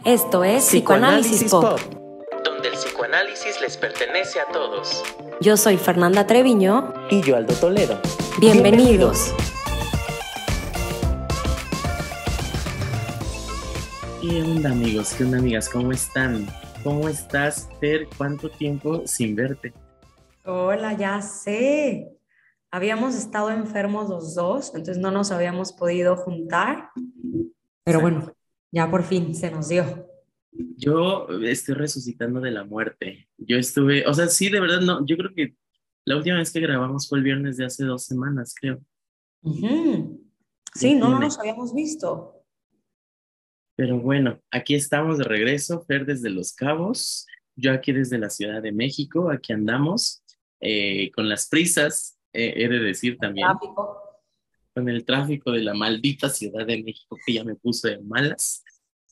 Esto es Psicoanálisis Pop, donde el psicoanálisis les pertenece a todos. Yo soy Fernanda Treviño. Y yo, Aldo Toledo. Bienvenidos. ¿Qué onda, amigos? ¿Qué onda, amigas? ¿Cómo están? ¿Cómo estás, Fer? ¿Cuánto tiempo sin verte? Hola, ya sé. Habíamos estado enfermos los dos, entonces no nos habíamos podido juntar. Pero bueno, ya por fin se nos dio. Yo estoy resucitando de la muerte. Yo estuve, o sea, sí, de verdad, no, yo creo que la última vez que grabamos fue el viernes de hace 2 semanas, creo. Ujú. Ya Sí, no tiene. nos habíamos visto. Pero bueno, aquí estamos de regreso, Fer desde Los Cabos, yo aquí desde la Ciudad de México, aquí andamos, con las prisas, he de decir también, Tráfico. con el tráfico de la maldita Ciudad de México que ya me puso de malas.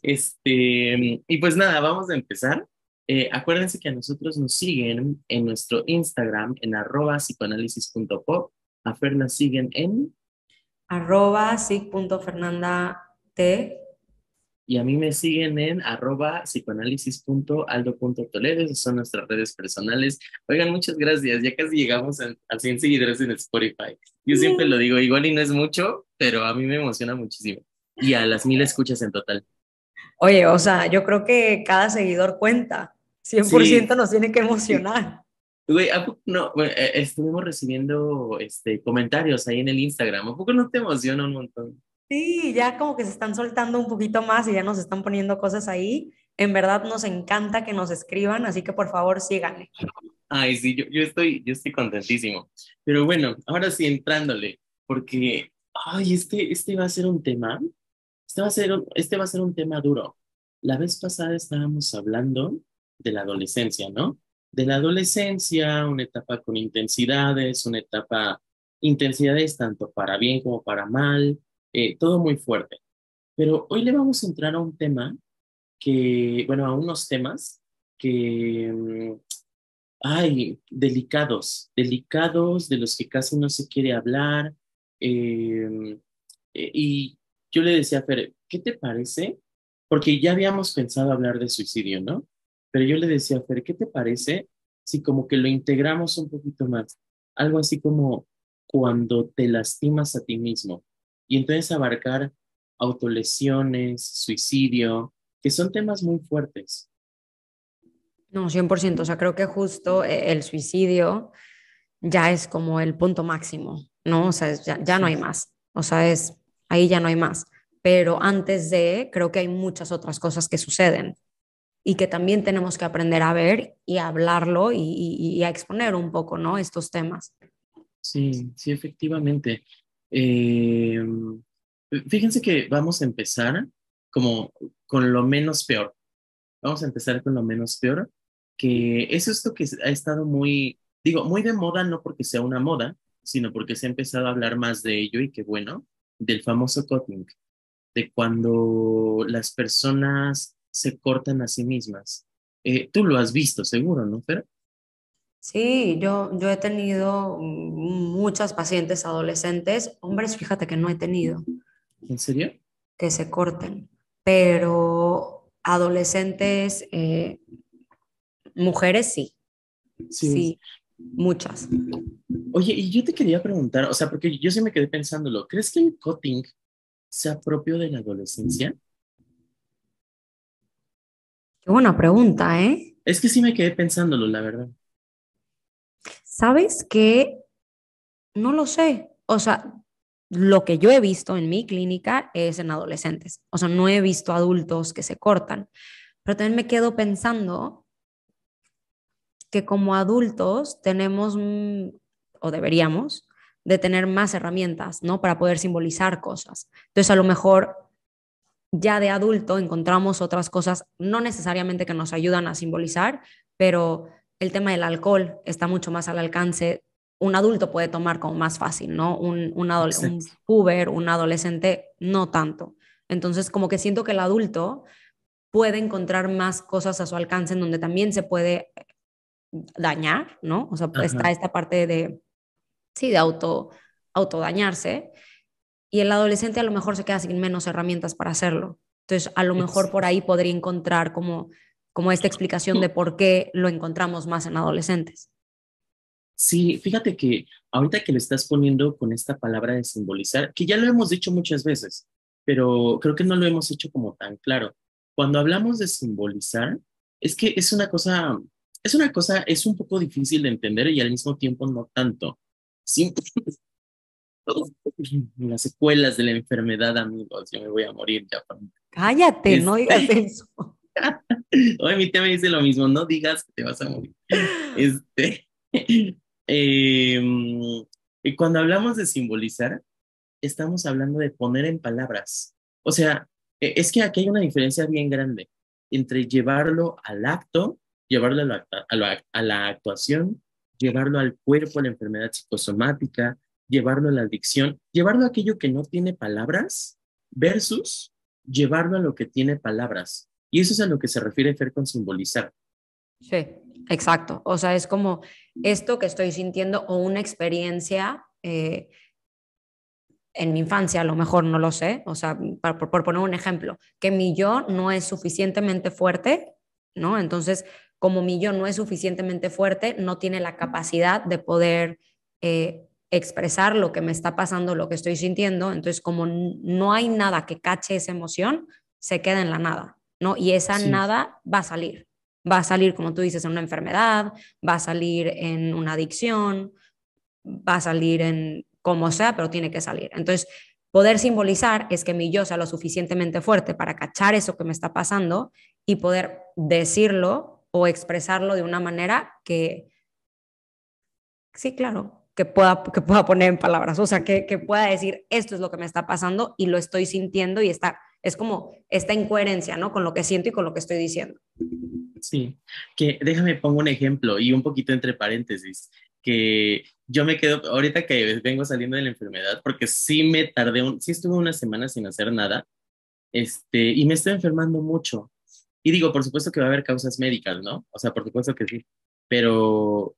Y pues nada, vamos a empezar. Acuérdense que a nosotros nos siguen en nuestro Instagram, en @psicoanálisis.pop. A Fer la siguen en, @sig.fernandat. y a mí me siguen en @psicoanálisis.aldo.toledo. Esas son nuestras redes personales. Oigan, muchas gracias. Ya casi llegamos a 100 seguidores en Spotify. Yo siempre lo digo, igual y no es mucho, pero a mí me emociona muchísimo. Y a las 1,000 escuchas en total. Oye, o sea, yo creo que cada seguidor cuenta. cien por Sí, ciento nos tiene que sí. emocionar. Güey, ¿a poco no? Bueno, estuvimos recibiendo comentarios ahí en el Instagram. ¿A poco no te emociona un montón? Sí, ya como que se están soltando un poquito más y ya nos están poniendo cosas ahí. En verdad nos encanta que nos escriban, así que por favor síganle. Ay, sí, yo estoy contentísimo. Pero bueno, ahora sí entrándole, porque, ay, este va a ser un tema, este va a ser un tema duro. La vez pasada estábamos hablando de la adolescencia, ¿no? De la adolescencia, una etapa con intensidades, intensidades tanto para bien como para mal, todo muy fuerte. Pero hoy le vamos a entrar a un tema bueno, a unos temas que, delicados, de los que casi no se quiere hablar. eh, y yo le decía a Fer, ¿qué te parece? Porque ya habíamos pensado hablar de suicidio, ¿no? Pero yo le decía a Fer, ¿qué te parece si como que lo integramos un poquito más? Algo así como cuando te lastimas a ti mismo. Y entonces abarcar autolesiones, suicidio, que son temas muy fuertes. No, 100%. O sea, creo que justo el suicidio ya es como el punto máximo, ¿no? O sea, ya no hay Sí. más. O sea, ahí ya no hay más. Pero antes de, creo que hay muchas otras cosas que suceden y que también tenemos que aprender a ver y a hablarlo y a exponer un poco, ¿no? Estos temas. Sí, sí, efectivamente. Eh, Fíjense que vamos a empezar como con lo menos peor. Vamos a empezar con lo menos peor, que es esto que ha estado muy, digo, muy de moda, no porque sea una moda, sino porque se ha empezado a hablar más de ello y qué bueno, del famoso cutting, de cuando las personas se cortan a sí mismas. Tú lo has visto, seguro, ¿no, Fer? Sí, yo he tenido muchas pacientes adolescentes, hombres, fíjate que no he tenido ¿En serio? que se corten, pero adolescentes, mujeres sí, Sí. sí, muchas. Oye, y yo te quería preguntar, o sea, porque yo sí me quedé pensándolo, ¿crees que el cutting sea propio de la adolescencia? Qué buena pregunta, ¿eh? Es que sí me quedé pensándolo, la verdad. ¿Sabes qué? No lo sé. O sea, lo que yo he visto en mi clínica es en adolescentes. O sea, no he visto adultos que se cortan, pero también me quedo pensando que como adultos tenemos, o deberíamos, de tener más herramientas, ¿no? Para poder simbolizar cosas. Entonces, a lo mejor ya de adulto encontramos otras cosas, no necesariamente que nos ayudan a simbolizar, pero el tema del alcohol está mucho más al alcance. Un adulto puede tomar como más fácil, ¿no? Exacto. Un puber, un adolescente, no tanto. Entonces, como que siento que el adulto puede encontrar más cosas a su alcance en donde también se puede dañar, ¿no? O sea, está Ajá. esta parte de, sí, de autodañarse, y el adolescente a lo mejor se queda sin menos herramientas para hacerlo. Entonces, a lo mejor por ahí podría encontrar como esta explicación de por qué lo encontramos más en adolescentes. Sí, fíjate que ahorita que lo estás poniendo con esta palabra de simbolizar, que ya lo hemos dicho muchas veces, pero creo que no lo hemos hecho como tan claro. Cuando hablamos de simbolizar, es que es un poco difícil de entender y al mismo tiempo no tanto. Sí, las secuelas de la enfermedad, amigos, yo me voy a morir ya pronto. Cállate, no digas Este, eso. hoy mi tía me dice lo mismo, no digas que te vas a morir. Este, y cuando hablamos de simbolizar, estamos hablando de poner en palabras. O sea, es que aquí hay una diferencia bien grande entre llevarlo al acto, llevarlo a la actuación, llevarlo al cuerpo, a la enfermedad psicosomática, llevarlo a la adicción, llevarlo a aquello que no tiene palabras versus llevarlo a lo que tiene palabras. Y eso es a lo que se refiere Fer con simbolizar. Sí, exacto. O sea, es como esto que estoy sintiendo o una experiencia en mi infancia, a lo mejor no lo sé, o sea, por poner un ejemplo, que mi yo no es suficientemente fuerte, ¿no? Entonces, como mi yo no es suficientemente fuerte, no tiene la capacidad de poder expresar lo que me está pasando, lo que estoy sintiendo, entonces como no hay nada que cache esa emoción, se queda en la nada, ¿no? Y esa Sí, nada va a salir, como tú dices, en una enfermedad, va a salir en una adicción, va a salir en como sea, pero tiene que salir. Entonces, poder simbolizar es que mi yo sea lo suficientemente fuerte para cachar eso que me está pasando y poder decirlo o expresarlo de una manera que, sí, claro, que pueda poner en palabras, o sea, que pueda decir, esto es lo que me está pasando y lo estoy sintiendo y está, es como esta incoherencia, ¿no? Con lo que siento y con lo que estoy diciendo. sí. Que déjame pongo un ejemplo y un poquito entre paréntesis, que yo me quedo, ahorita que vengo saliendo de la enfermedad, porque sí me tardé, sí estuve una semana sin hacer nada, y me estoy enfermando mucho. Y digo, por supuesto que va a haber causas médicas, ¿no? O sea, por supuesto que sí. Pero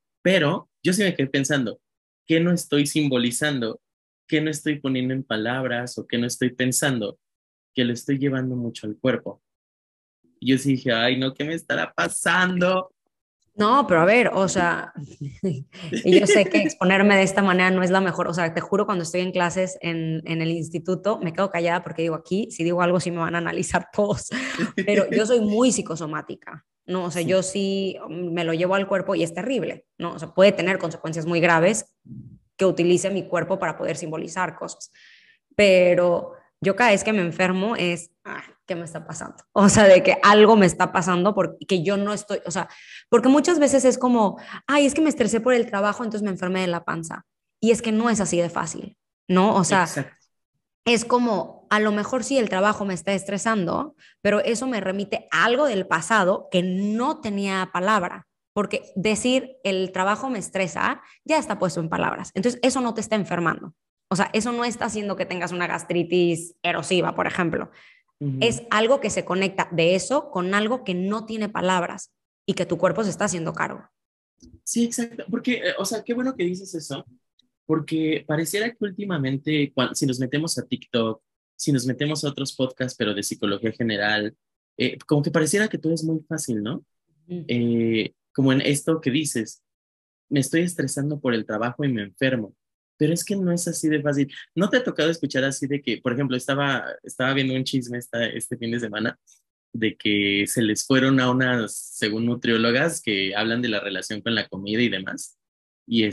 yo sí me quedé pensando, ¿qué no estoy simbolizando? ¿Qué no estoy poniendo en palabras o qué no estoy pensando? Que lo estoy llevando mucho al cuerpo. Y yo sí dije, ay, no, ¿qué me estará pasando? No, pero a ver, o sea, y yo sé que exponerme de esta manera no es la mejor, o sea, te juro, cuando estoy en clases en el instituto, me quedo callada porque digo, aquí, si digo algo, sí me van a analizar todos, pero yo soy muy psicosomática, ¿no? O sea, Sí, yo sí me lo llevo al cuerpo y es terrible, ¿no? O sea, puede tener consecuencias muy graves que utilice mi cuerpo para poder simbolizar cosas, pero yo cada vez que me enfermo es, ¿qué me está pasando? O sea, de que algo me está pasando porque yo no estoy, o sea, porque muchas veces es como, ay, es que me estresé por el trabajo, entonces me enfermé de la panza. Y es que no es así de fácil, ¿no? O sea, exacto. es como, a lo mejor sí el trabajo me está estresando, pero eso me remite a algo del pasado que no tenía palabra. Porque decir el trabajo me estresa ya está puesto en palabras. Entonces, eso no te está enfermando. O sea, eso no está haciendo que tengas una gastritis erosiva, por ejemplo. Ujú. Es algo que se conecta de eso con algo que no tiene palabras y que tu cuerpo se está haciendo cargo. Sí, exacto. Porque, o sea, qué bueno que dices eso, porque pareciera que últimamente, si nos metemos a TikTok, si nos metemos a otros podcasts, pero de psicología general, como que pareciera que todo es muy fácil, ¿no? Como en esto que dices, me estoy estresando por el trabajo y me enfermo, pero es que no es así de fácil. ¿No te ha tocado escuchar así de que, por ejemplo, estaba viendo un chisme este fin de semana de que se les fueron a unas, según nutriólogas, que hablan de la relación con la comida y demás? Y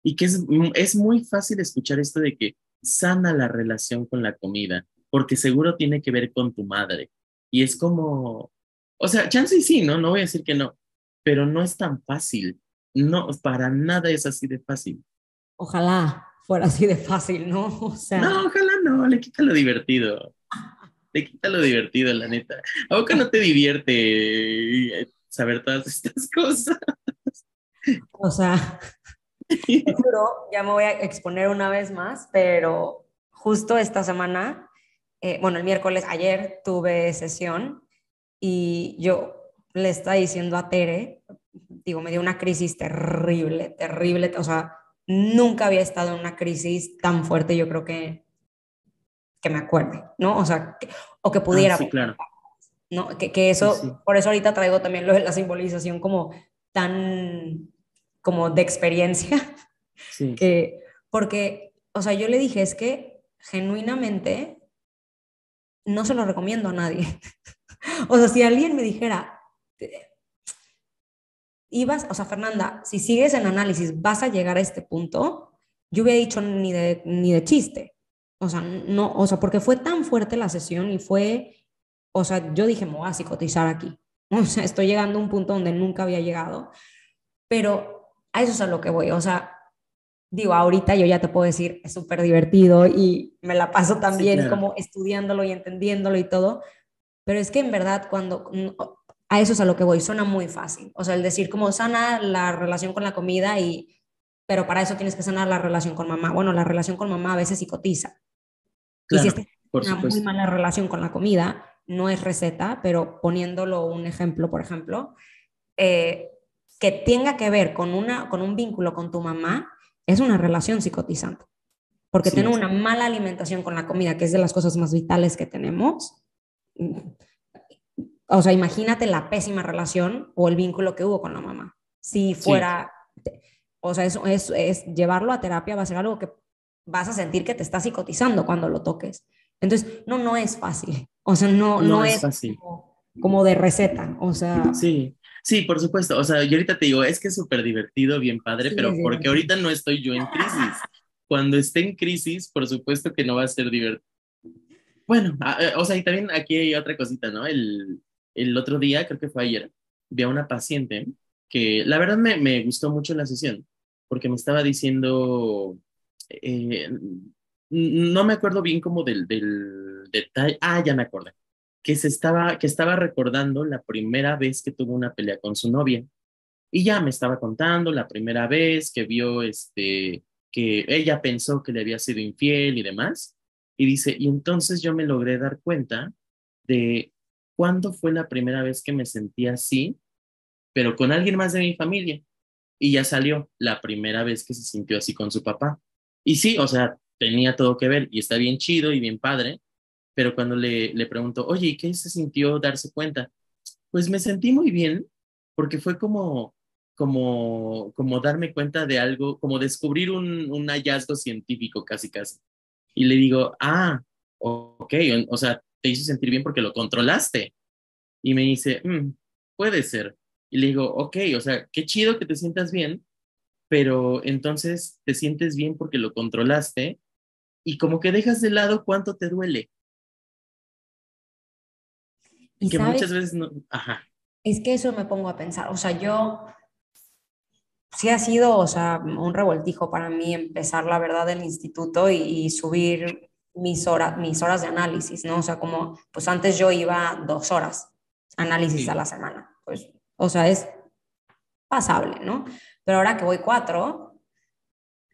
y que es muy fácil escuchar esto de que sana la relación con la comida, porque seguro tiene que ver con tu madre. Y es como, o sea, chance y sí, ¿no? No voy a decir que no, pero no es tan fácil. No, para nada es así de fácil. Ojalá fuera así de fácil, ¿no? O sea, No, ojalá no, le quita lo divertido. Le quita lo divertido, la neta. ¿A poco no te divierte saber todas estas cosas? o sea, te juro, ya me voy a exponer una vez más, pero justo esta semana, bueno, el miércoles, ayer tuve sesión y yo le estaba diciendo a Tere, digo, me dio una crisis terrible, terrible, o sea, nunca había estado en una crisis tan fuerte, yo creo que que me acuerde, ¿no? O sea, o que Ah, pudiera, sí, claro. ¿no? Que Sí, sí, eso, por eso ahorita traigo también lo de la simbolización como tan, como de experiencia, sí, que, porque, o sea, yo le dije, es que genuinamente no se lo recomiendo a nadie. O sea, si alguien me dijera, ibas, o sea, Fernanda, si sigues en análisis, vas a llegar a este punto, yo hubiera dicho ni de chiste. O sea, no, o sea, porque fue tan fuerte la sesión y fue, o sea, yo dije, me voy a psicotizar aquí. O sea, estoy llegando a un punto donde nunca había llegado, pero a eso es a lo que voy. O sea, digo, ahorita yo ya te puedo decir, es súper divertido y me la paso sí, también claro. como estudiándolo y entendiéndolo y todo, pero es que en verdad cuando, a eso es a lo que voy, suena muy fácil. O sea, el decir como sana la relación con la comida y, pero para eso tienes que sanar la relación con mamá. Bueno, la relación con mamá a veces psicotiza. Y si Claro, es por una muy supuesto. mala relación con la comida, no es receta, pero poniéndolo un ejemplo, por ejemplo, eh, que tenga que ver con un vínculo con tu mamá, es una relación psicotizante. Porque tener Sí, una mala alimentación con la comida, que es de las cosas más vitales que tenemos, o sea, imagínate la pésima relación o el vínculo que hubo con la mamá. Si sí, fuera, o sea, eso es llevarlo a terapia va a ser algo que vas a sentir que te está psicotizando cuando lo toques. Entonces, no, no es fácil. O sea, no, no no es es fácil. como de receta. O sea, Sí, sí, por supuesto. O sea, yo ahorita te digo, es que es súper divertido, bien padre, sí es pero porque divertido. ahorita no estoy yo en crisis. Cuando esté en crisis, por supuesto que no va a ser divertido. Bueno, o sea, y también aquí hay otra cosita, ¿no? El otro día, creo que fue ayer, vi a una paciente que la verdad me gustó mucho la sesión, porque me estaba diciendo, no me acuerdo bien como del detalle, ya me acordé, que estaba recordando la primera vez que tuvo una pelea con su novia. Y ya me estaba contando la primera vez que vio que ella pensó que le había sido infiel y demás. Y dice, y entonces yo me logré dar cuenta de cuándo fue la primera vez que me sentí así, pero con alguien más de mi familia. Y ya salió la primera vez que se sintió así con su papá. Y sí, o sea, tenía todo que ver y está bien chido y bien padre, pero cuando le pregunto, oye, ¿y qué se sintió darse cuenta? Pues me sentí muy bien porque fue como darme cuenta de algo, como descubrir un hallazgo científico casi casi. Y le digo, ok, o sea, te hizo sentir bien porque lo controlaste. Y me dice, puede ser. Y le digo, ok, o sea, qué chido que te sientas bien, pero entonces te sientes bien porque lo controlaste y como que dejas de lado cuánto te duele, Y que sabes, muchas veces no, ajá, es que eso me pongo a pensar. O sea, yo sí ha sido, o sea, un revoltijo para mí empezar, la verdad, del instituto y subir mis horas de análisis, ¿no? O sea, como, pues antes yo iba 2 horas análisis a sí, la semana, pues, o sea, es pasable, ¿no? Pero ahora que voy 4,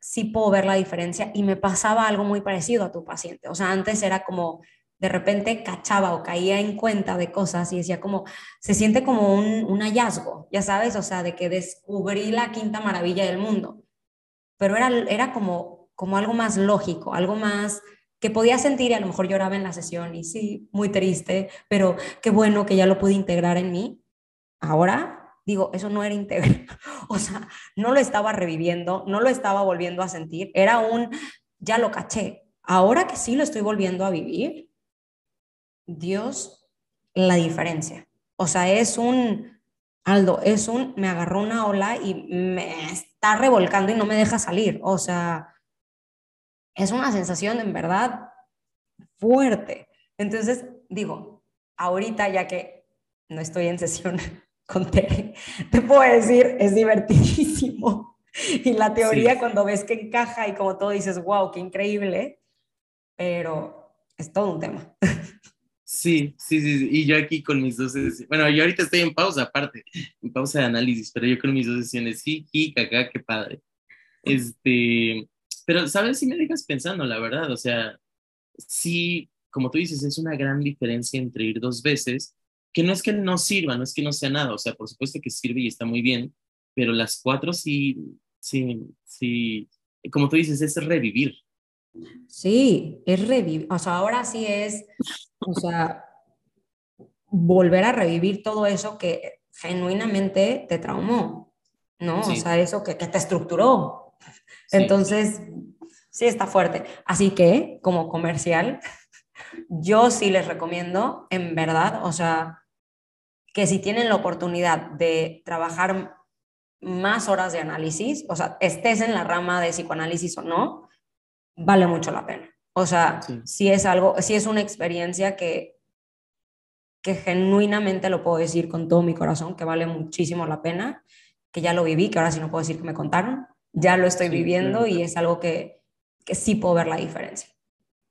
sí puedo ver la diferencia y me pasaba algo muy parecido a tu paciente. O sea, antes era como de repente cachaba o caía en cuenta de cosas y decía como, se siente como un hallazgo, ya sabes, o sea, de que descubrí la quinta maravilla del mundo, pero era como algo más lógico, algo más que podía sentir y a lo mejor lloraba en la sesión y sí, muy triste, pero qué bueno que ya lo pude integrar en mí. Ahora digo, eso no era integral, o sea, no lo estaba reviviendo, no lo estaba volviendo a sentir, ya lo caché. Ahora que sí lo estoy volviendo a vivir, Dios, la diferencia. O sea, Aldo, me agarró una ola y me está revolcando y no me deja salir. O sea, es una sensación en verdad fuerte. Entonces, digo, ahorita ya que no estoy en sesión con Tere, te puedo decir, es divertidísimo. Y la sí. teoría cuando ves que encaja y como todo dices, wow, qué increíble, pero es todo un tema. Sí, sí, sí, sí. Y yo aquí con mis dos sesiones, bueno, yo ahorita estoy en pausa aparte, en pausa de análisis, pero yo con mis dos sesiones, sí, caca, qué padre. Este, pero, ¿sabes? Sí me dejas pensando, la verdad, o sea, sí, como tú dices, es una gran diferencia entre ir 2 veces, que no es que no sirva, no es que no sea nada, o sea, por supuesto que sirve y está muy bien, pero las 4 sí, sí, sí, como tú dices, es revivir, Sí, es revivir, o sea, ahora sí es, o sea, volver a revivir todo eso que genuinamente te traumó, ¿no? O Sí, sea, eso que te estructuró. sí, Entonces, sí está fuerte. Así que, como comercial, yo sí les recomiendo, en verdad, o sea, que si tienen la oportunidad de trabajar más horas de análisis, o sea, estés en la rama de psicoanálisis o no, vale mucho la pena. O sea, sí, si es algo, si es una experiencia que genuinamente lo puedo decir con todo mi corazón, que vale muchísimo la pena, que ya lo viví, que ahora sí no puedo decir que me contaron, ya lo estoy sí, viviendo claro, y es algo que sí puedo ver la diferencia.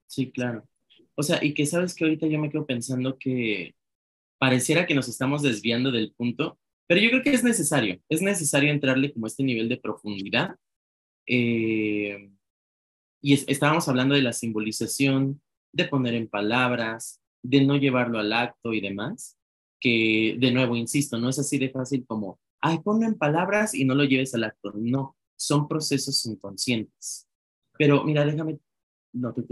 sí, claro. O sea, y que sabes que ahorita yo me quedo pensando que pareciera que nos estamos desviando del punto, pero yo creo que es necesario entrarle como a este nivel de profundidad. Eh, Estábamos hablando de la simbolización, de poner en palabras, de no llevarlo al acto y demás, que de nuevo, insisto, no es así de fácil como, ay, ponlo en palabras y no lo lleves al acto. No, son procesos inconscientes. Pero mira, déjame, no, tú.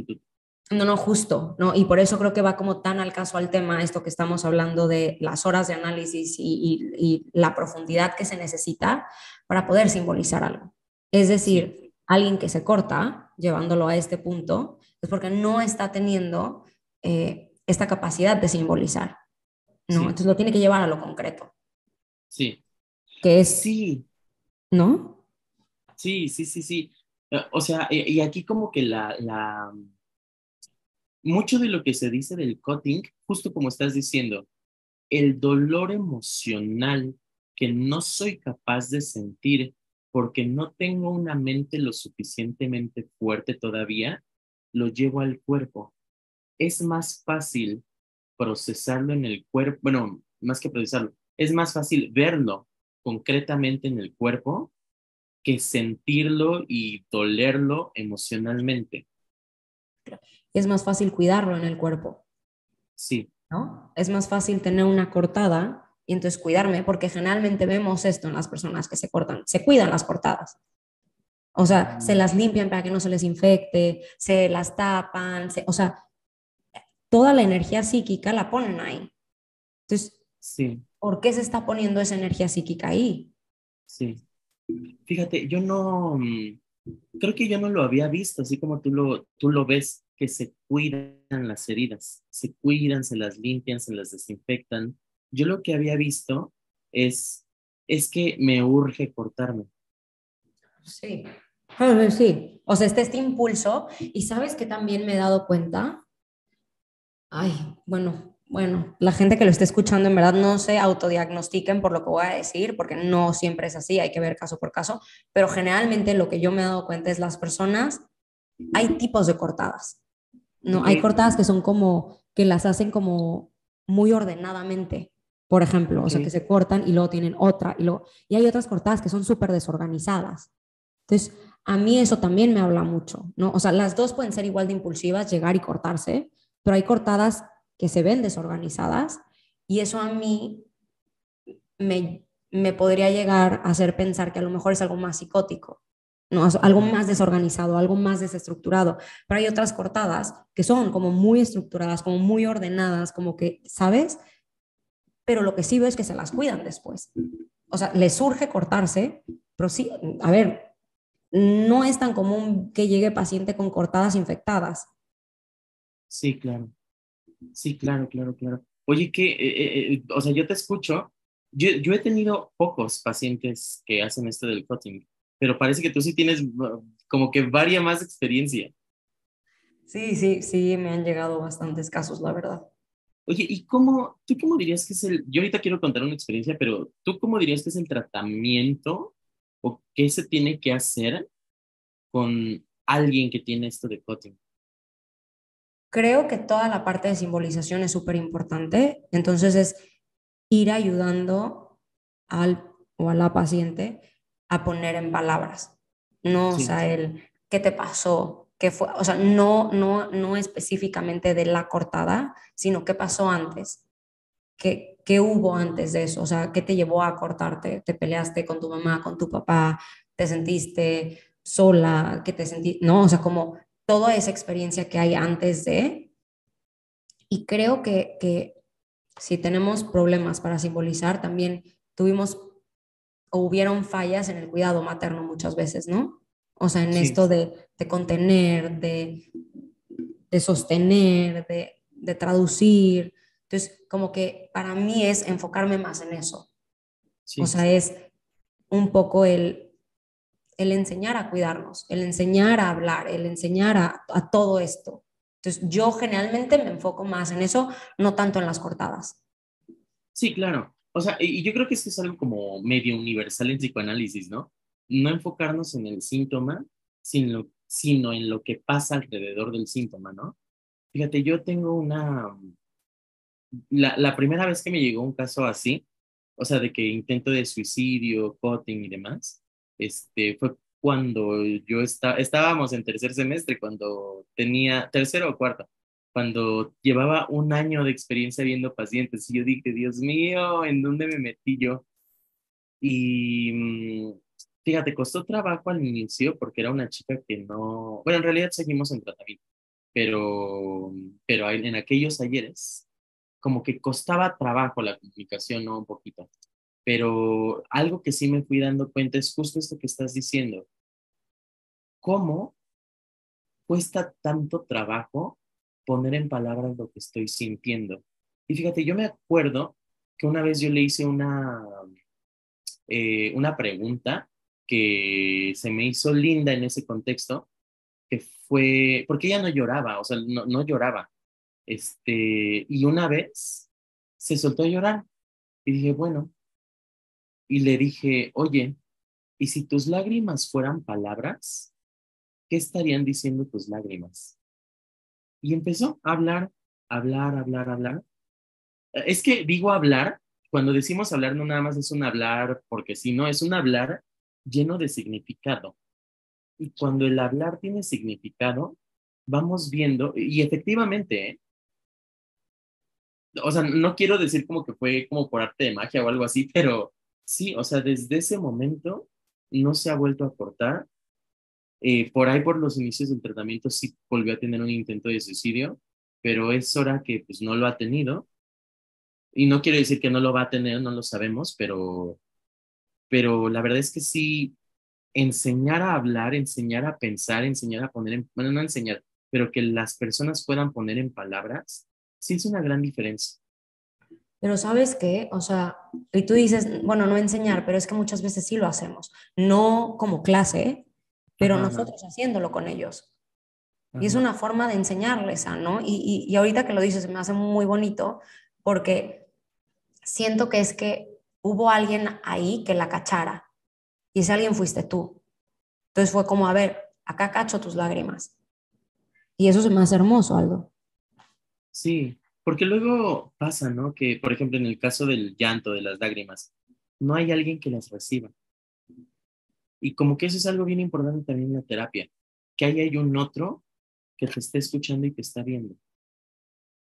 No, no, justo, ¿no? Y por eso creo que va como tan al caso al tema esto que estamos hablando de las horas de análisis y la profundidad que se necesita para poder simbolizar algo. Es Sí, decir, alguien que se corta, llevándolo a este punto, es porque no está teniendo esta capacidad de simbolizar, ¿no? sí, Entonces lo tiene que llevar a lo concreto, sí, que es, sí, ¿no? sí. O sea, y aquí como que mucho de lo que se dice del cutting, justo como estás diciendo, el dolor emocional que no soy capaz de sentir porque no tengo una mente lo suficientemente fuerte todavía, lo llevo al cuerpo. Es más fácil procesarlo en el cuerpo, bueno, más que procesarlo, es más fácil verlo concretamente en el cuerpo que sentirlo y dolerlo emocionalmente. Es más fácil cuidarlo en el cuerpo, Sí, ¿no? Es más fácil tener una cortada y entonces cuidarme, porque generalmente vemos esto en las personas que se cortan, se cuidan las cortadas. O sea, se mm, las limpian para que no se les infecte, se las tapan, o sea, toda la energía psíquica la ponen ahí. Entonces, sí, ¿por qué se está poniendo esa energía psíquica ahí? sí. Fíjate, yo no, creo que yo no lo había visto, así como tú lo ves, que se cuidan las heridas, se cuidan, se las limpian, se las desinfectan. Yo lo que había visto es, es que me urge cortarme. Sí. Sí, o sea, este impulso, y sabes que también me he dado cuenta. Ay, bueno, la gente que lo esté escuchando en verdad no se autodiagnostiquen por lo que voy a decir, porque no siempre es así, hay que ver caso por caso, pero generalmente lo que yo me he dado cuenta es las personas, hay tipos de cortadas, ¿no? Ok, Hay cortadas que son como, que las hacen como muy ordenadamente, por ejemplo, o ok, sea, que se cortan y luego tienen otra, y hay otras cortadas que son súper desorganizadas. Entonces, a mí eso también me habla mucho, ¿no? O sea, las dos pueden ser igual de impulsivas, llegar y cortarse, pero hay cortadas que se ven desorganizadas y eso a mí me podría llegar a hacer pensar que a lo mejor es algo más psicótico, ¿no? Algo ajá, más desorganizado, algo más desestructurado. Pero hay otras cortadas que son como muy estructuradas, como muy ordenadas, como que, ¿sabes? Pero lo que sí veo es que se las cuidan después. O sea, les surge cortarse, pero sí, a ver, no es tan común que llegue paciente con cortadas infectadas. sí, claro, sí, claro. Oye, o sea, yo te escucho, yo he tenido pocos pacientes que hacen esto del cutting, pero parece que tú sí tienes como que varia más experiencia. Sí, me han llegado bastantes casos, la verdad. Oye, tú cómo dirías que es yo ahorita quiero contar una experiencia, pero tú cómo dirías que es el tratamiento o qué se tiene que hacer con alguien que tiene esto de cutting? Creo que toda la parte de simbolización es súper importante, entonces es ir ayudando al o a la paciente a poner en palabras, no, o Sí, sea, el qué te pasó, qué fue, o sea, no específicamente de la cortada, sino qué pasó antes, qué hubo antes de eso, o sea, qué te llevó a cortarte, te peleaste con tu mamá, con tu papá, te sentiste sola, que te sentiste, no, o sea, como toda esa experiencia que hay antes de, y creo que si tenemos problemas para simbolizar, también tuvimos o hubieron fallas en el cuidado materno muchas veces, ¿no? O sea, en Sí, esto de contener, de sostener, de traducir. Entonces, como que para mí es enfocarme más en eso. O sí. sea, es un poco el enseñar a cuidarnos, el enseñar a hablar, el enseñar a todo esto. Entonces, yo generalmente me enfoco más en eso, no tanto en las cortadas. Sí, claro. O sea, y yo creo que esto es algo como medio universal en psicoanálisis, ¿no? No enfocarnos en el síntoma, sino en lo que pasa alrededor del síntoma, ¿no? Fíjate, yo tengo la primera vez que me llegó un caso así, o sea, de que intento de suicidio, cutting y demás, fue cuando estábamos en tercer semestre, cuando tenía, tercero o cuarto, cuando llevaba un año de experiencia viendo pacientes, y yo dije, Dios mío, ¿en dónde me metí yo? Y fíjate, costó trabajo al inicio porque era una chica que no, bueno, en realidad seguimos en tratamiento, pero en aquellos ayeres como que costaba trabajo la comunicación, ¿no? Un poquito. Pero algo que sí me fui dando cuenta es justo esto que estás diciendo. ¿Cómo cuesta tanto trabajo poner en palabras lo que estoy sintiendo? Y fíjate, yo me acuerdo que una vez yo le hice una pregunta que se me hizo linda en ese contexto, que fue, porque ella no lloraba, o sea, no lloraba. Y una vez se soltó a llorar y dije, bueno, y le dije, oye, ¿y si tus lágrimas fueran palabras, qué estarían diciendo tus lágrimas? Y empezó a hablar, hablar, hablar, hablar. Es que digo hablar, cuando decimos hablar no nada más es un hablar, porque si no, es un hablar lleno de significado. Y cuando el hablar tiene significado, vamos viendo, y efectivamente, ¿eh? O sea, no quiero decir como que fue como por arte de magia o algo así, pero sí, o sea, desde ese momento no se ha vuelto a cortar. Por ahí, por los inicios del tratamiento, sí volvió a tener un intento de suicidio, pero es hora que pues no lo ha tenido. Y no quiero decir que no lo va a tener, no lo sabemos, pero la verdad es que sí, enseñar a hablar, enseñar a pensar, enseñar a poner bueno, no enseñar, pero que las personas puedan poner en palabras, sí es una gran diferencia. Pero ¿sabes qué? O sea, y tú dices, bueno, no enseñar, pero es que muchas veces sí lo hacemos. No como clase, pero Ajá, ajá, nosotros haciéndolo con ellos. Y es ajá. una forma de enseñarles a, ¿no? Y ahorita que lo dices, me hace muy bonito porque siento que es que hubo alguien ahí que la cachara y ese alguien fuiste tú. Entonces fue como, a ver, acá cacho tus lágrimas. Y eso se me hace hermoso, Aldo. Sí, porque luego pasa, ¿no? Que, por ejemplo, en el caso del llanto, de las lágrimas, no hay alguien que las reciba. Y como que eso es algo bien importante también en la terapia, que ahí hay un otro que te está escuchando y te está viendo.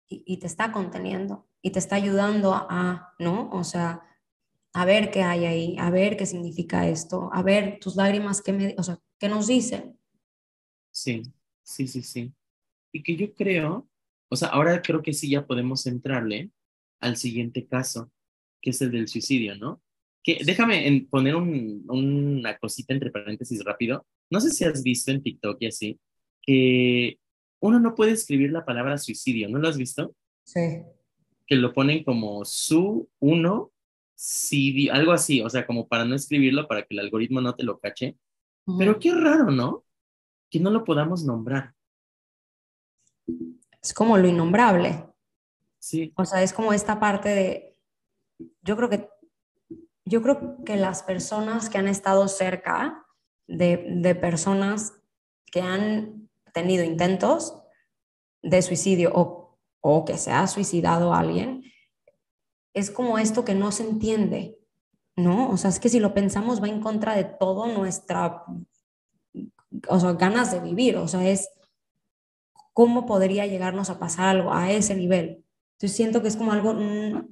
Y te está conteniendo y te está ayudando a, ¿no? O sea, a ver qué hay ahí, a ver qué significa esto, a ver tus lágrimas, o sea, qué nos dicen. Sí, sí, sí, sí. Y que yo creo, o sea, ahora creo que sí ya podemos entrarle al siguiente caso, que es el del suicidio, ¿no? Que déjame poner una cosita entre paréntesis rápido. No sé si has visto en TikTok y así, que uno no puede escribir la palabra suicidio, ¿no lo has visto? Sí. Que lo ponen como uno, algo así, o sea, como para no escribirlo, para que el algoritmo no te lo cache. Pero Ujú. qué raro, ¿no? Que no lo podamos nombrar. Es como lo innombrable. Sí, O sea, es como esta parte de, yo creo que, yo creo que las personas que han estado cerca de personas que han tenido intentos de suicidio o que se ha suicidado alguien, es como esto que no se entiende, ¿no? O sea, es que si lo pensamos va en contra de todo nuestra, o sea, ganas de vivir, o sea, es cómo podría llegarnos a pasar algo a ese nivel. Entonces siento que es como algo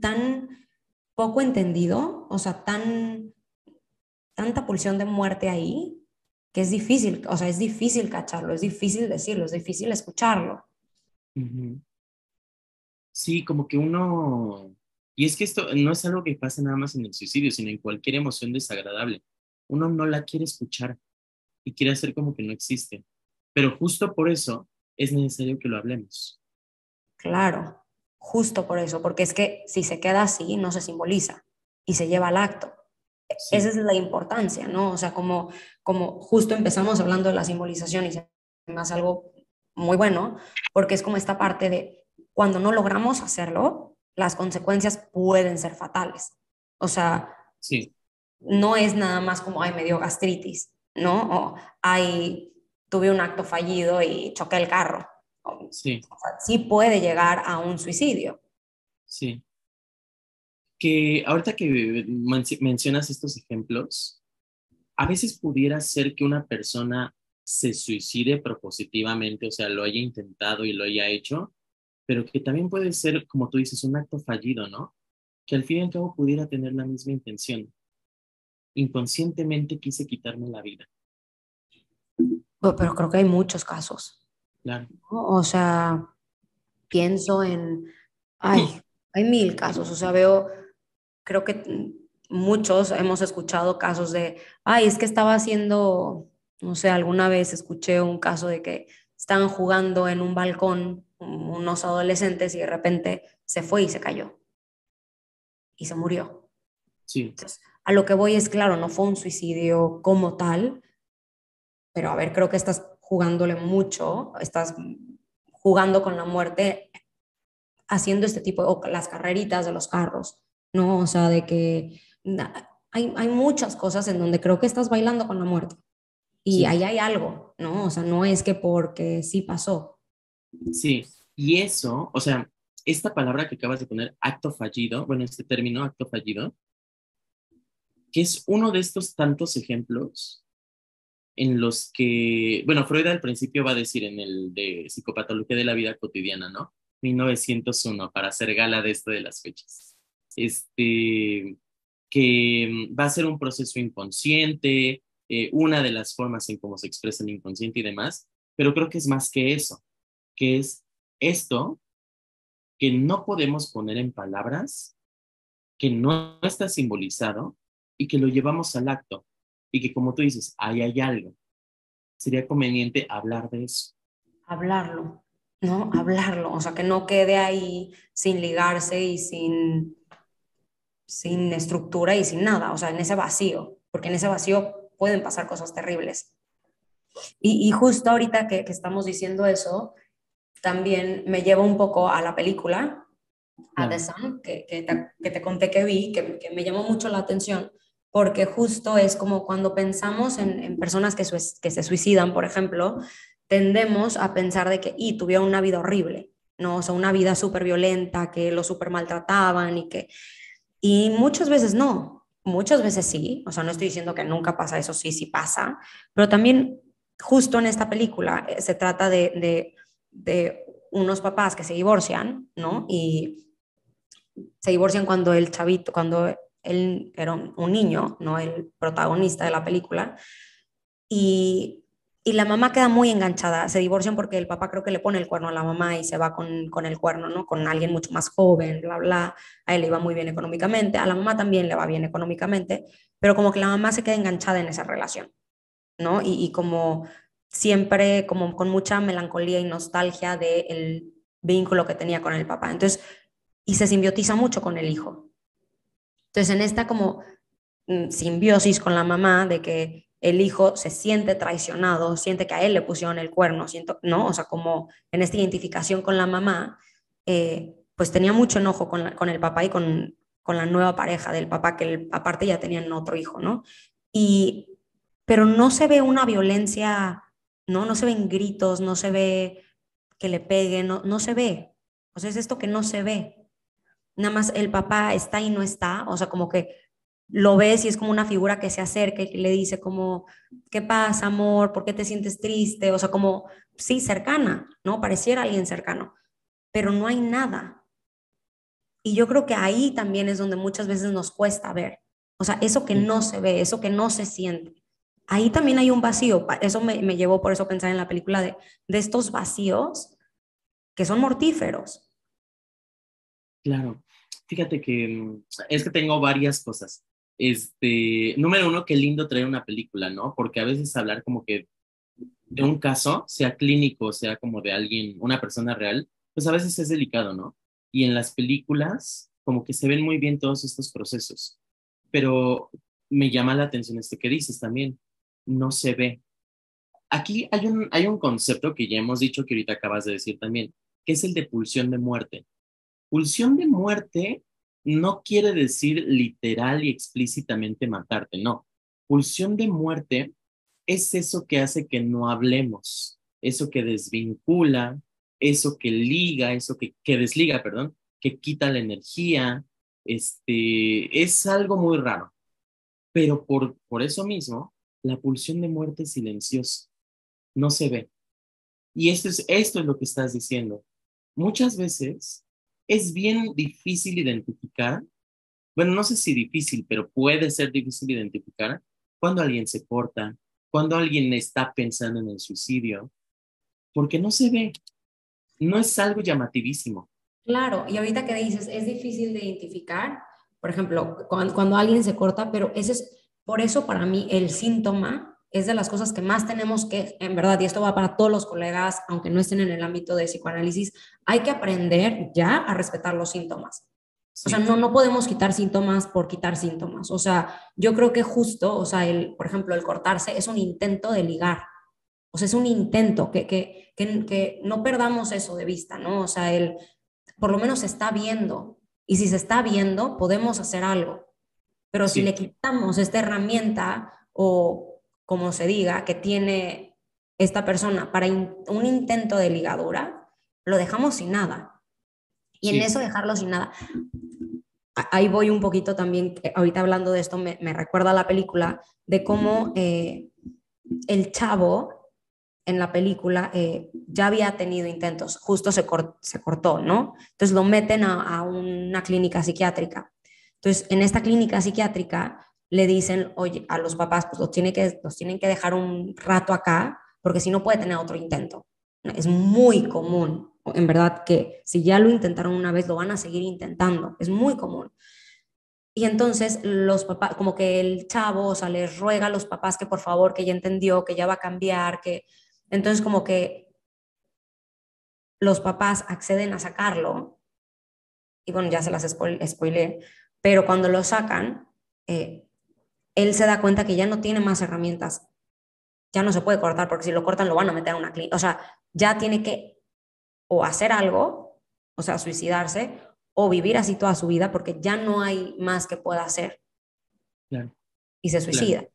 tan poco entendido, o sea, tanta pulsión de muerte ahí, que es difícil, o sea, es difícil cacharlo, es difícil decirlo, es difícil escucharlo. Ujú. Sí, como que uno... Y es que esto no es algo que pasa nada más en el suicidio, sino en cualquier emoción desagradable. Uno no la quiere escuchar y quiere hacer como que no existe. Pero justo por eso es necesario que lo hablemos. Claro, justo por eso, porque es que si se queda así, no se simboliza y se lleva al acto. Esa Sí, es la importancia, ¿no? O sea, como justo empezamos hablando de la simbolización y se me hace algo muy bueno, porque es como esta parte de cuando no logramos hacerlo, las consecuencias pueden ser fatales. O sea, sí, no es nada más como, ay, me dio gastritis, ¿no? O, ay, tuve un acto fallido y choqué el carro. sí, O sea, sí puede llegar a un suicidio. sí. Que ahorita que mencionas estos ejemplos, a veces pudiera ser que una persona se suicide propositivamente, o sea, lo haya intentado y lo haya hecho, pero que también puede ser, como tú dices, un acto fallido, ¿no? Que al fin y al cabo pudiera tener la misma intención. Inconscientemente quise quitarme la vida. Pero creo que hay muchos casos, Claro, ¿no? O sea, pienso en, ay, hay mil casos, o sea, veo, creo que muchos hemos escuchado casos de, ay, es que estaba haciendo, no sé, alguna vez escuché un caso de que estaban jugando en un balcón unos adolescentes y de repente se fue y se cayó y se murió. sí, Entonces, a lo que voy es, claro, no fue un suicidio como tal, pero a ver, creo que estás jugándole mucho, estás jugando con la muerte haciendo este tipo, o las carreritas de los carros, ¿no? O sea, de que hay muchas cosas en donde creo que estás bailando con la muerte y sí, ahí hay algo, ¿no? O sea, no es que porque sí pasó. sí. Y eso, o sea, esta palabra que acabas de poner, acto fallido, bueno, este término, acto fallido, que es uno de estos tantos ejemplos en los que, bueno, Freud al principio va a decir en el de psicopatología de la vida cotidiana, ¿no? 1901, para hacer gala de esto de las fechas. Que va a ser un proceso inconsciente, una de las formas en cómo se expresa el inconsciente y demás, pero creo que es más que eso, que es esto que no podemos poner en palabras, que no está simbolizado y que lo llevamos al acto y que como tú dices, ahí hay algo. Sería conveniente hablar de eso. Hablarlo, ¿no? Hablarlo, o sea, que no quede ahí sin ligarse y sin estructura y sin nada, o sea, en ese vacío, porque en ese vacío pueden pasar cosas terribles. Y justo ahorita que estamos diciendo eso, también me lleva un poco a la película, a The Claro, Sun, que te conté que vi, que me llamó mucho la atención, porque justo es como cuando pensamos en personas que se suicidan, por ejemplo, tendemos a pensar de que y tuvieron una vida horrible, ¿no? O sea, una vida súper violenta, que lo súper maltrataban y muchas veces no, muchas veces sí, o sea, no estoy diciendo que nunca pasa eso, sí, sí pasa, pero también justo en esta película se trata de unos papás que se divorcian, ¿no? Y se divorcian cuando el chavito, cuando él era un niño, ¿no? El protagonista de la película, y, y la mamá queda muy enganchada, se divorcian porque el papá creo que le pone el cuerno a la mamá y se va con el cuerno, ¿no? Con alguien mucho más joven, bla, bla, a él le iba muy bien económicamente, a la mamá también le va bien económicamente, pero como que la mamá se queda enganchada en esa relación, ¿no? Y como siempre, como con mucha melancolía y nostalgia del vínculo que tenía con el papá. Entonces, y se simbiotiza mucho con el hijo. Entonces, en esta como simbiosis con la mamá de que el hijo se siente traicionado, siente que a él le pusieron el cuerno, siento, ¿no? O sea, como en esta identificación con la mamá, pues tenía mucho enojo con el papá y con la nueva pareja del papá, que aparte ya tenían otro hijo, ¿no? Y, pero no se ve una violencia, ¿no? No se ven gritos, no se ve que le peguen, no, no se ve. O sea, es esto que no se ve. Nada más el papá está y no está, o sea, como que lo ves y es como una figura que se acerca y que le dice como, ¿qué pasa, amor? ¿Por qué te sientes triste? O sea, como, sí, cercana, ¿no? Pareciera alguien cercano, pero no hay nada. Y yo creo que ahí también es donde muchas veces nos cuesta ver. O sea, eso que sí, no se ve, eso que no se siente. ahí también hay un vacío. Eso me llevó por eso a pensar en la película de estos vacíos que son mortíferos. Claro. Fíjate que es que tengo varias cosas. Número uno, qué lindo traer una película, ¿no? Porque a veces hablar como que de un caso, sea clínico, sea como de alguien, una persona real, pues a veces es delicado, ¿no? Y en las películas, como que se ven muy bien todos estos procesos. Pero me llama la atención esto que dices también. No se ve. Aquí hay un concepto que ya hemos dicho que ahorita acabas de decir también, que es el de pulsión de muerte. Pulsión de muerte no quiere decir literal y explícitamente matarte, no. Pulsión de muerte es eso que hace que no hablemos, eso que desvincula, eso que liga, que desliga, perdón, que quita la energía. Es algo muy raro, pero por eso mismo, la pulsión de muerte es silenciosa, no se ve. Y esto es lo que estás diciendo. Muchas veces es bien difícil identificar, bueno, no sé si difícil, pero puede ser difícil identificar cuando alguien se corta, cuando alguien está pensando en el suicidio, porque no se ve, no es algo llamativísimo. Claro, y ahorita que dices, es difícil de identificar, por ejemplo, cuando alguien se corta, pero ese es, por eso para mí el síntoma es de las cosas que más tenemos que, en verdad, y esto va para todos los colegas, aunque no estén en el ámbito de psicoanálisis, hay que aprender ya a respetar los síntomas. O sea, Sí, no podemos quitar síntomas por quitar síntomas. O sea, yo creo que justo, o sea, por ejemplo, el cortarse es un intento de ligar. O sea, es un intento que no perdamos eso de vista, ¿no? O sea, por lo menos se está viendo. Y si se está viendo, podemos hacer algo. Pero si le sí, quitamos esta herramienta o como se diga que tiene esta persona para un intento de ligadura, lo dejamos sin nada. Y en sí, eso dejarlo sin nada, ahí voy un poquito también, ahorita hablando de esto, me recuerda a la película de cómo el chavo en la película ya había tenido intentos, justo se cortó, ¿no? Entonces lo meten a una clínica psiquiátrica. Entonces, en esta clínica psiquiátrica le dicen, oye, a los papás, pues los tienen que dejar un rato acá, porque si no puede tener otro intento. Es muy común, en verdad, que si ya lo intentaron una vez, lo van a seguir intentando. Es muy común. Y entonces los papás, como que el chavo, o sea, les ruega a los papás que por favor, que ya entendió, que ya va a cambiar, que entonces como que los papás acceden a sacarlo, y bueno, ya se las spoileé, pero cuando lo sacan, eh, él se da cuenta que ya no tiene más herramientas, ya no se puede cortar, porque si lo cortan lo van a meter a una clínica, o sea, ya tiene que o hacer algo, o sea, suicidarse, o vivir así toda su vida, porque ya no hay más que pueda hacer, claro, y se claro. suicida.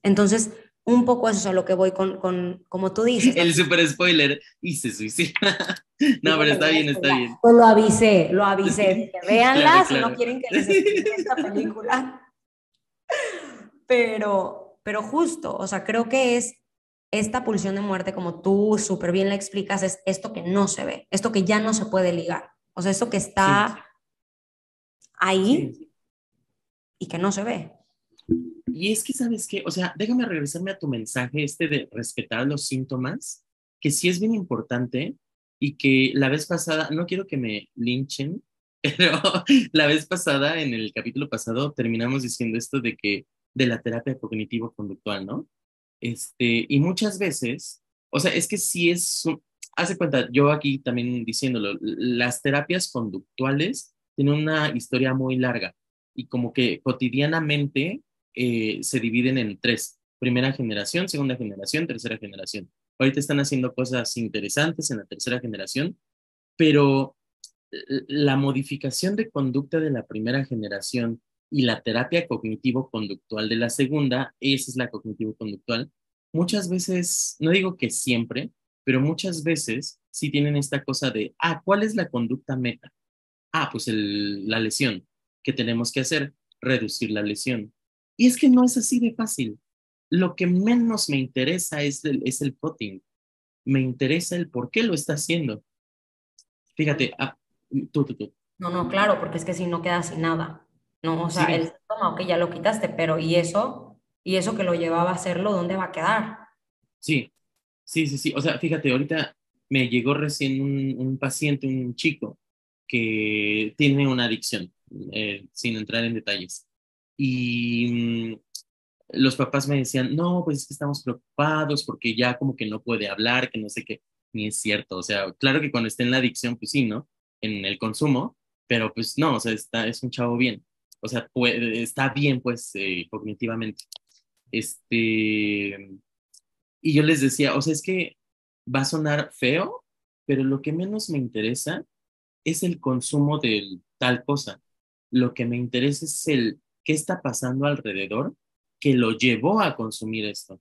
Entonces, un poco eso es a lo que voy como tú dices, ¿no? El super spoiler y se suicida. No, Dije pero que lo está iba a bien, está spoilear. bien. Pues lo avisé. Dije, Claro, véanla si no claro. quieren que les spoile esta película. Pero justo, o sea, creo que es esta pulsión de muerte, como tú súper bien la explicas, es esto que no se ve, esto que ya no se puede ligar. O sea, esto que Sí, está ahí sí. y que no se ve. Y es que, ¿sabes qué? O sea, déjame regresarme a tu mensaje de respetar los síntomas, que sí es bien importante y que la vez pasada, no quiero que me linchen, pero la vez pasada, en el capítulo pasado, terminamos diciendo esto de la terapia cognitivo-conductual, ¿no? Y muchas veces, o sea, es que sí hace cuenta, yo aquí también diciéndolo, las terapias conductuales tienen una historia muy larga y como que cotidianamente se dividen en tres: primera generación, segunda generación, tercera generación. Ahorita están haciendo cosas interesantes en la tercera generación, pero la modificación de conducta de la primera generación y la terapia cognitivo-conductual de la segunda, esa es la cognitivo-conductual, muchas veces, no digo que siempre, pero muchas veces sí tienen esta cosa de, ¿cuál es la conducta meta? Pues la lesión. ¿Qué tenemos que hacer? Reducir la lesión. Y es que no es así de fácil. Lo que menos me interesa es el cutting. Me interesa el por qué lo está haciendo. Fíjate, tú. No, no, claro, porque es que si no queda sin nada. No, o sea, el Sí, síntoma, ok, ya lo quitaste, pero ¿y eso? Y eso que lo llevaba a hacerlo, ¿dónde va a quedar? Sí, sí, sí, sí. O sea, fíjate, ahorita me llegó recién un paciente, un chico, que tiene una adicción, sin entrar en detalles. Y los papás me decían, no, pues es que estamos preocupados porque ya como que no puede hablar, que no sé qué, ni es cierto. O sea, claro que cuando esté en la adicción, pues sí, ¿no? En el consumo, pero pues no, o sea, es un chavo bien. O sea, está bien, pues, cognitivamente. Este, y yo les decía, o sea, es que va a sonar feo, pero lo que menos me interesa es el consumo de tal cosa. Lo que me interesa es el qué está pasando alrededor que lo llevó a consumir esto.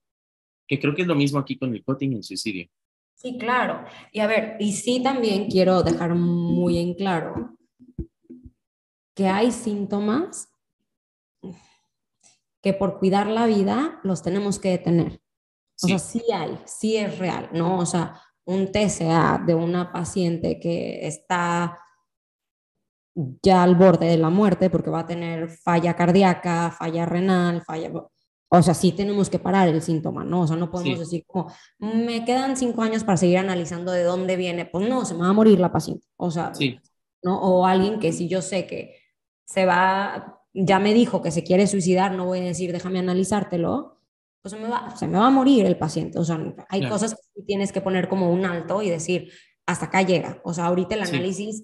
Que creo que es lo mismo aquí con el cutting y el suicidio. Sí, claro. Y a ver, y sí también quiero dejar muy en claro que hay síntomas que por cuidar la vida los tenemos que detener. O sea, Sí, sí hay, sí es real, ¿no? O sea, un TCA de una paciente que está ya al borde de la muerte porque va a tener falla cardíaca, falla renal, falla... O sea, sí tenemos que parar el síntoma, ¿no? O sea, no podemos sí, decir como, me quedan 5 años para seguir analizando de dónde viene. Pues no, se me va a morir la paciente. O sea, sí, ¿no? O alguien que si yo sé que se va, ya me dijo que se quiere suicidar, no voy a decir, déjame analizártelo, pues se me va a morir el paciente. O sea, hay claro, cosas que tienes que poner como un alto y decir, hasta acá llega. O sea, ahorita el sí, análisis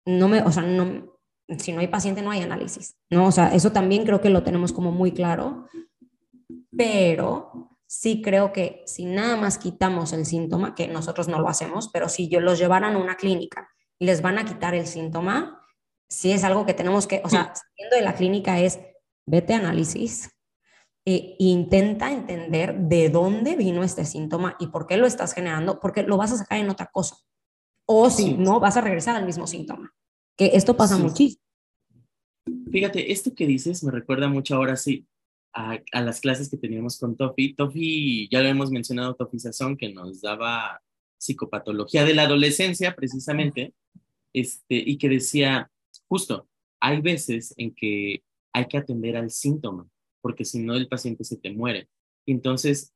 no me, o sea, no, si no hay paciente no hay análisis, ¿no? O sea, eso también creo que lo tenemos como muy claro, pero sí creo que si nada más quitamos el síntoma, que nosotros no lo hacemos, pero si yo los llevaran a una clínica y les van a quitar el síntoma, sí es algo que tenemos que, o sea, saliendo de la clínica es, vete a análisis e intenta entender de dónde vino este síntoma y por qué lo estás generando, porque lo vas a sacar en otra cosa. O si sí, no, vas a regresar al mismo síntoma. Que esto pasa sí. muchísimo. Fíjate, esto que dices me recuerda mucho ahora sí a las clases que teníamos con Tofi. Tofi, ya lo hemos mencionado, Tofi Sazón, que nos daba psicopatología de la adolescencia, precisamente, y que decía, justo, hay veces en que hay que atender al síntoma, porque si no el paciente se te muere. Entonces,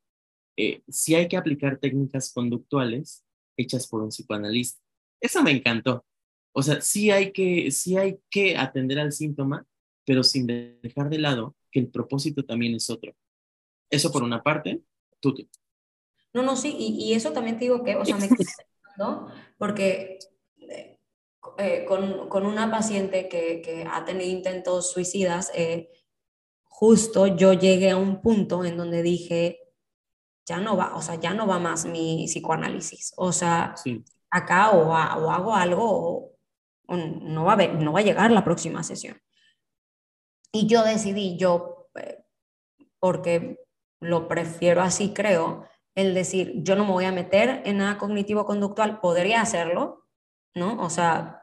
sí hay que aplicar técnicas conductuales hechas por un psicoanalista. Eso me encantó. O sea, sí hay que atender al síntoma, pero sin dejar de lado que el propósito también es otro. Eso por una parte, tú, No, no, sí, y eso también te digo que, o sea, me quedé pensando, porque con una paciente que ha tenido intentos suicidas, justo yo llegué a un punto en donde dije, ya no va, o sea, ya no va más mi psicoanálisis. O sea, sí, acá o hago algo o no va no va a llegar la próxima sesión. Y yo decidí, porque lo prefiero así, creo, el decir, yo no me voy a meter en nada cognitivo-conductual, podría hacerlo, ¿no? O sea,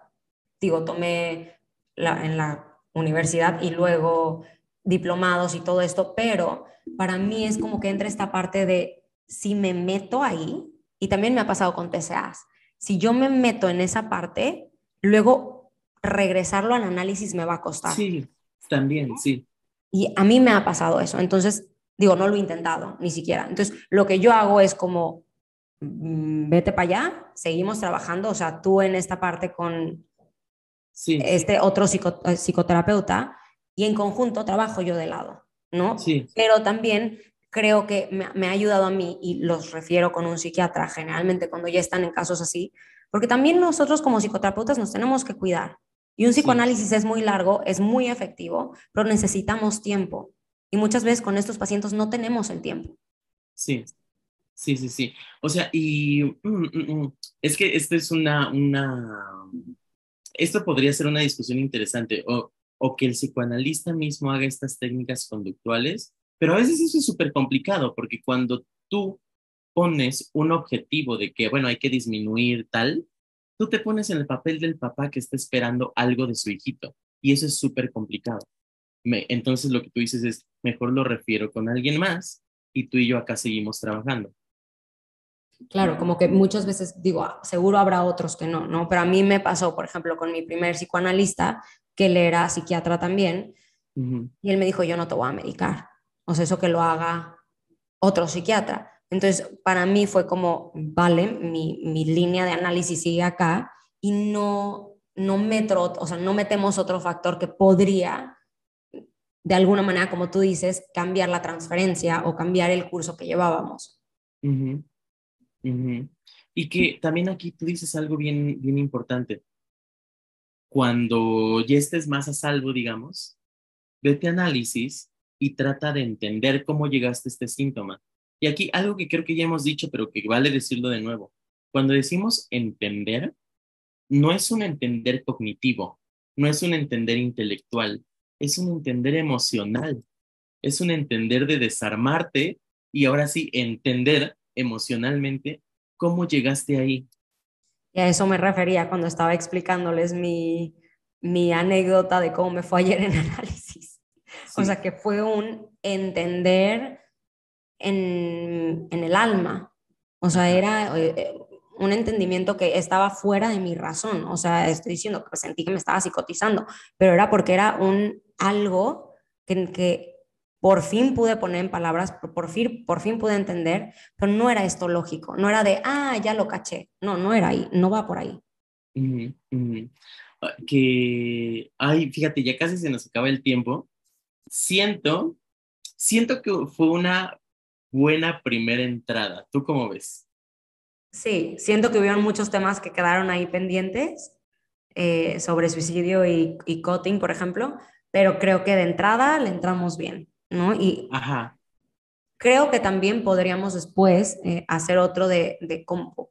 digo, tomé en la universidad y luego diplomados y todo esto, pero para mí es como que entra esta parte de si me meto ahí, y también me ha pasado con TCAs, si yo me meto en esa parte, luego regresarlo al análisis me va a costar. sí, también, sí, Y a mí me ha pasado eso. Entonces, digo, no lo he intentado, ni siquiera. Entonces, lo que yo hago es como, vete para allá, seguimos trabajando, o sea, tú en esta parte con sí, este otro psicoterapeuta y en conjunto trabajo yo de lado, ¿no? sí, Pero también creo que me ha ayudado a mí y los refiero con un psiquiatra generalmente cuando ya están en casos así, porque también nosotros como psicoterapeutas nos tenemos que cuidar. Y un sí, psicoanálisis es muy largo, es muy efectivo, pero necesitamos tiempo. Y muchas veces con estos pacientes no tenemos el tiempo. sí, sí, sí, sí. O sea, es que esto es esto podría ser una discusión interesante, o que el psicoanalista mismo haga estas técnicas conductuales, pero a veces eso es súper complicado, porque cuando tú pones un objetivo de que, bueno, hay que disminuir tal, tú te pones en el papel del papá que está esperando algo de su hijito, y eso es súper complicado. Entonces lo que tú dices es, mejor lo refiero con alguien más, y tú y yo acá seguimos trabajando. Claro, como que muchas veces digo, seguro habrá otros que no, ¿no? Pero a mí me pasó, por ejemplo, con mi primer psicoanalista, que él era psiquiatra también, Ujú. y él me dijo, yo no te voy a medicar. O sea, eso que lo haga otro psiquiatra. Entonces, para mí fue como, vale, mi línea de análisis sigue acá y o sea, no metemos otro factor que podría, de alguna manera, como tú dices, cambiar la transferencia o cambiar el curso que llevábamos. Ujú, ujú. Y que también aquí tú dices algo bien, bien importante. Cuando ya estés más a salvo, digamos, vete a análisis y trata de entender cómo llegaste a este síntoma. Y aquí algo que creo que ya hemos dicho, pero que vale decirlo de nuevo. Cuando decimos entender, no es un entender cognitivo, no es un entender intelectual, es un entender emocional, es un entender de desarmarte y ahora sí entender emocionalmente cómo llegaste ahí. Y a eso me refería cuando estaba explicándoles mi anécdota de cómo me fue ayer en análisis. O Sí, sea, que fue un entender en el alma. O sea, ajá, era un entendimiento que estaba fuera de mi razón. O sea, estoy diciendo que sentí que me estaba psicotizando, pero era porque era un algo que por fin pude poner en palabras, por fin pude entender, pero no era esto lógico, no era de, ya lo caché. No, no era ahí, no va por ahí. ujú, ujú. Ay, fíjate, ya casi se nos acaba el tiempo. Siento, siento que fue una buena primera entrada. ¿Tú cómo ves? Sí, siento que hubieron muchos temas que quedaron ahí pendientes sobre suicidio y cutting, por ejemplo, pero creo que de entrada le entramos bien, ¿no? Y Ajá, creo que también podríamos después hacer otro qué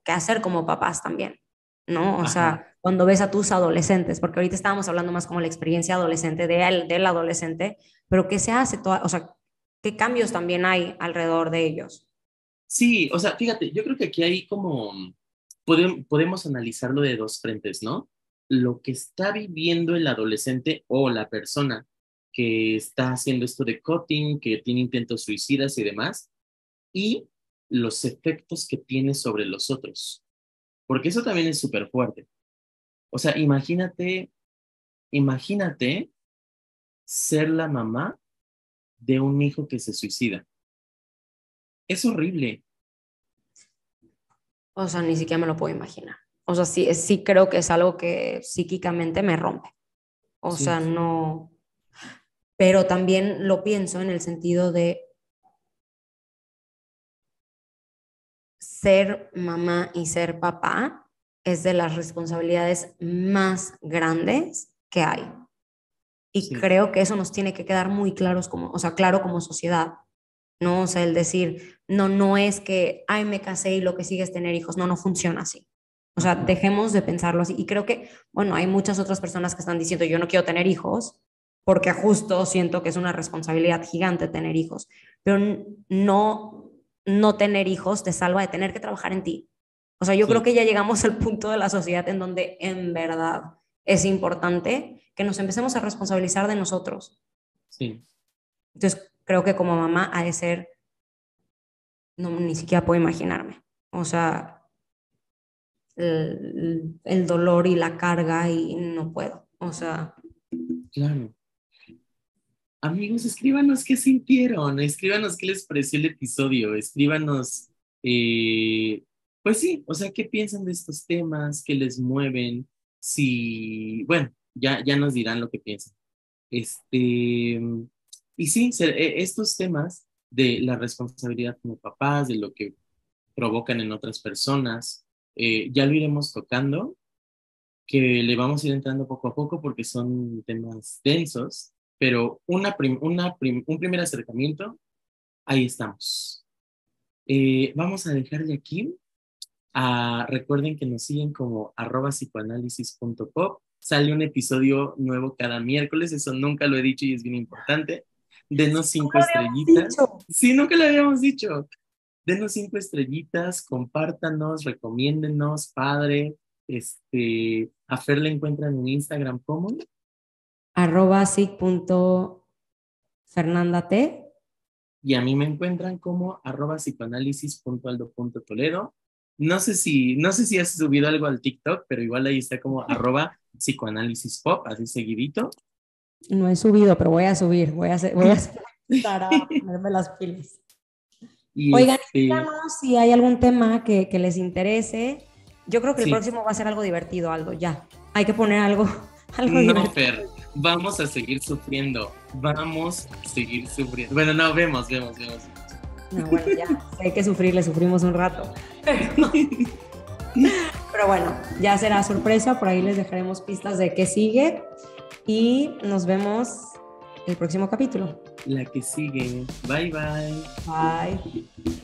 hacer como papás también, ¿no? O ajá. sea, cuando ves a tus adolescentes, porque ahorita estábamos hablando más como la experiencia adolescente del adolescente, pero ¿qué se hace? O sea, ¿qué cambios también hay alrededor de ellos? Sí, o sea, fíjate, yo creo que aquí hay como, podemos analizarlo de dos frentes, ¿no? Lo que está viviendo el adolescente o la persona que está haciendo esto de cutting, que tiene intentos suicidas y demás, y los efectos que tiene sobre los otros, porque eso también es súper fuerte. O sea, imagínate ser la mamá de un hijo que se suicida. Es horrible. O sea, ni siquiera me lo puedo imaginar. O sea, sí, sí creo que es algo que psíquicamente me rompe. O sea, Sí, no, pero también lo pienso en el sentido de ser mamá y ser papá es de las responsabilidades más grandes que hay. Y sí, creo que eso nos tiene que quedar muy claros como, o sea, claro como sociedad, ¿no? O sea, el decir, no, no es que, ay, me casé y lo que sigue es tener hijos. No, no funciona así. O sea, ajá, dejemos de pensarlo así. Y creo que, bueno, hay muchas otras personas que están diciendo, yo no quiero tener hijos, porque justo siento que es una responsabilidad gigante tener hijos. Pero no tener hijos te salva de tener que trabajar en ti. O sea, yo creo sí, que ya llegamos al punto de la sociedad en donde en verdad es importante que nos empecemos a responsabilizar de nosotros. sí. Entonces, creo que como mamá ha de ser, no, ni siquiera puedo imaginarme. O sea, el dolor y la carga y no puedo. O sea, Claro. Amigos, escríbanos qué sintieron, escríbanos qué les pareció el episodio, escríbanos, pues sí, o sea, qué piensan de estos temas, qué les mueven, si, bueno, ya nos dirán lo que piensan. Este, y sí, estos temas de la responsabilidad como papás, de lo que provocan en otras personas, ya lo iremos tocando, que le vamos a ir entrando poco a poco porque son temas densos, pero un primer acercamiento, ahí estamos. Vamos a dejar de aquí. Recuerden que nos siguen como @psicoanálisis.pop. Sale un episodio nuevo cada miércoles, eso nunca lo he dicho y es bien importante. Denos ¿cómo cinco lo habíamos estrellitas. dicho? Sí, nunca lo habíamos dicho. Denos 5 estrellitas, compártanos, recomiéndenos, padre. A Fer le encuentran en Instagram como, @sig.fernandat. y a mí me encuentran como @psicoanálisis.aldo.toledo. No sé si has subido algo al TikTok, pero igual ahí está como @psicoanálisis pop, así seguidito. No he subido, pero voy a subir, voy a hacer Para ponerme las pilas. Y Oigan, díganos si hay algún tema que les interese. Yo creo que el Sí. próximo va a ser algo divertido, Aldo, ya. Hay que poner algo No, divertido. Fer, vamos a seguir sufriendo. Bueno, no, vemos. No, bueno, ya, si hay que sufrir, le sufrimos un rato. Pero bueno, ya será sorpresa, por ahí les dejaremos pistas de qué sigue y nos vemos el próximo capítulo. La que sigue. Bye, bye. Bye.